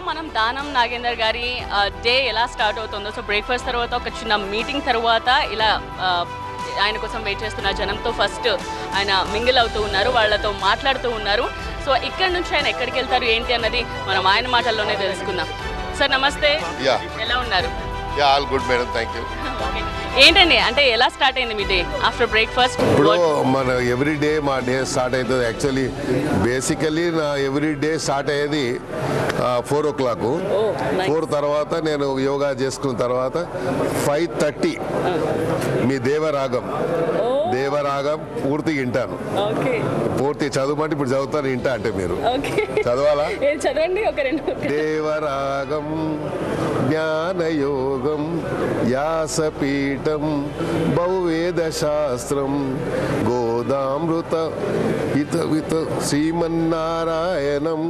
మనం దానం నాగేందర్ గారి డే ఎలా స్టార్ట్ అవుతుందో, సో బ్రేక్ఫాస్ట్ తర్వాత ఒక చిన్న మీటింగ్ తర్వాత ఇలా ఆయన కోసం వెయిట్ చేస్తున్న జనంతో ఫస్ట్ ఆయన మింగిల్ అవుతూ ఉన్నారు, వాళ్ళతో మాట్లాడుతూ ఉన్నారు. సో ఇక్కడ నుంచి ఆయన ఎక్కడికి వెళ్తారు ఏంటి అన్నది మనం ఆయన మాటల్లోనే తెలుసుకుందాం. సార్ నమస్తే, ఎలా ఉన్నారు? All good madam, thank you. ఏంటండి అంటే ఎలా స్టార్ట్ అయింది మీ డే ఆఫ్టర్ బ్రేక్ఫాస్ట్? ఇప్పుడు మన ఎవ్రీ డే మా డే స్టార్ట్ అవుతుంది. యాక్చువల్లీ బేసికలీ నా ఎవ్రీ డే స్టార్ట్ అయ్యేది 4 o'clock. 4 తర్వాత నేను యోగా చేసుకున్న తర్వాత 5:30 మీ దేవరాగం పూర్తిగా వింటాను. పూర్తి చదువుమంటే ఇప్పుడు చదువుతాను, వింటా అంటే మీరు చదవాలా? చదవండి ఒక రెండు. దేవరాగం జ్ఞానయోగం యాసపీఠం బహువేద శాస్త్రం గోదామృత హితవిత శ్రీమన్నారాయణం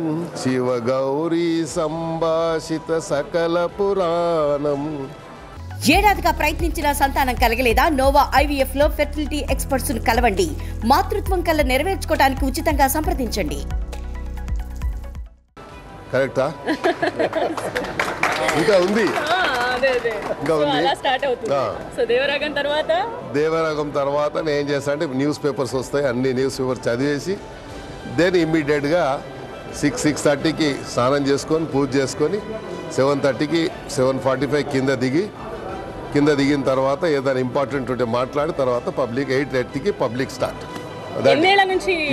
శివ గౌరీ సంభాషిత సకల పురాణం. ఏడాదిగా ప్రయత్నించిన సంతానం కలగలేదా? నోవా IVF లో ఫెర్టిలిటీ ఎక్స్పర్ట్స్ ను కలవండి. మాతృత్వం కల నెరవేర్చుకోవడానికి ఉచితంగా సంప్రదించండి. కరెక్టా? ఇంకా ఉంది. దేవరాగం తర్వాత నేను ఏం చేస్తా అంటే న్యూస్ పేపర్స్ వస్తాయి, అన్ని న్యూస్ పేపర్స్ చదివేసి దెన్ ఇమ్మీడియట్గా 6:30కి స్నానం చేసుకొని పూజ చేసుకొని 7:30కి 7:45 కింద దిగిన తర్వాత ఏదైనా ఇంపార్టెంట్ ఉంటే మాట్లాడి తర్వాత పబ్లిక్ 8:30కి పబ్లిక్ స్టార్ట్.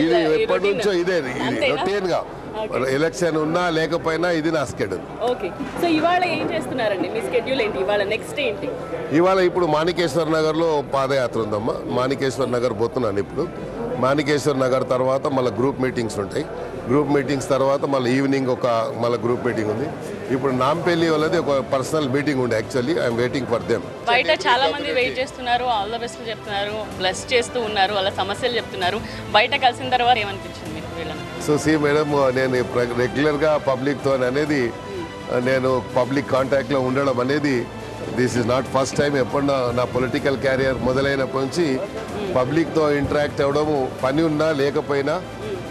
ఇది ఎప్పటి నుంచో ఇదే రొటీన్గా, ఎలక్షన్ ఉన్నా లేకపోయినా ఇది నా స్కెడ్యూల్. ఇవాళ ఇప్పుడు మాణికేశ్వర నగర్లో పాదయాత్ర ఉందమ్మా. మాణికేశ్వర నగర్ పోతున్నాను ఇప్పుడు. మాణికేశ్వర నగర్ తర్వాత మళ్ళీ గ్రూప్ మీటింగ్స్ ఉంటాయి. గ్రూప్ మీటింగ్స్ తర్వాత మళ్ళీ ఈవినింగ్ మళ్ళీ గ్రూప్ మీటింగ్ ఉంది. ఇప్పుడు నాంపల్లి వాళ్ళది ఒక పర్సనల్ మీటింగ్ ఉంది. Actually I'm waiting for them. బయట చాలా మంది వెయిట్ చేస్తున్నారు, ఆల్ ద బెస్ట్ చెప్తున్నారు, బ్లెస్ చేస్తూ ఉన్నారు, వాళ్ళ సమస్యలు చెప్తున్నారు. బయట కలిసిన తర్వాత ఏమనిపించింది మీకు? సో సి మేడం, నేను రెగ్యులర్గా పబ్లిక్తో అనేది నేను పబ్లిక్ కాంటాక్ట్లో ఉండడం అనేది this is not first time. ఎప్పుడు నా పొలిటికల్ క్యారియర్ మొదలైనప్పటి నుంచి పబ్లిక్తో ఇంటరాక్ట్ అవ్వడము, పని ఉన్నా లేకపోయినా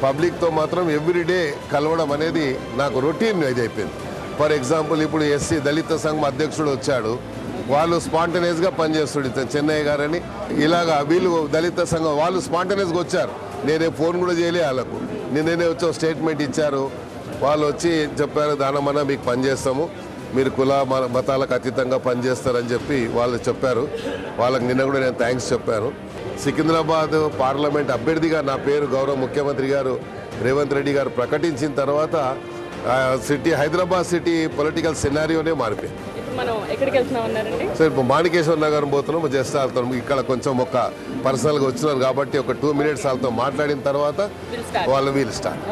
పబ్లిక్తో మాత్రం ఎవ్రీడే కలవడం అనేది నాకు రొటీన్ ఇది అయిపోయింది. ఫర్ ఎగ్జాంపుల్ ఇప్పుడు ఎస్సీ దళిత సంఘం అధ్యక్షుడు వచ్చాడు, వాళ్ళు స్పాంటనేస్గా పనిచేస్తుడు చెన్నయ్య గారని. ఇలాగా వీళ్ళు దళిత సంఘం వాళ్ళు స్పాంటనేస్గా వచ్చారు, నేనే ఫోన్ కూడా చేయలే వాళ్ళకు. నేనే వచ్చి స్టేట్మెంట్ ఇచ్చారు, వాళ్ళు వచ్చి చెప్పారు దానమన్నా మీకు పనిచేస్తాము, మీరు కుల మతాలకు అతీతంగా పనిచేస్తారని చెప్పి వాళ్ళు చెప్పారు. వాళ్ళకి నిన్న కూడా నేను థ్యాంక్స్ చెప్పాను. సికింద్రాబాద్ పార్లమెంట్ అభ్యర్థిగా నా పేరు గౌరవ ముఖ్యమంత్రి గారు రేవంత్ రెడ్డి గారు ప్రకటించిన తర్వాత హైదరాబాద్ సిటీ పొలిటికల్ సినారియోనే మారిపోయింది. సో ఇప్పుడు మాణికేశ్వర నగరం పోతున్నాం, జస్ట్ వెళ్తాం. ఇక్కడ కొంచెం ఒక పర్సనల్గా వచ్చినారు కాబట్టి ఒక 2 minutes వాళ్ళతో మాట్లాడిన తర్వాత వాళ్ళు వీళ్ళు స్టార్ట్.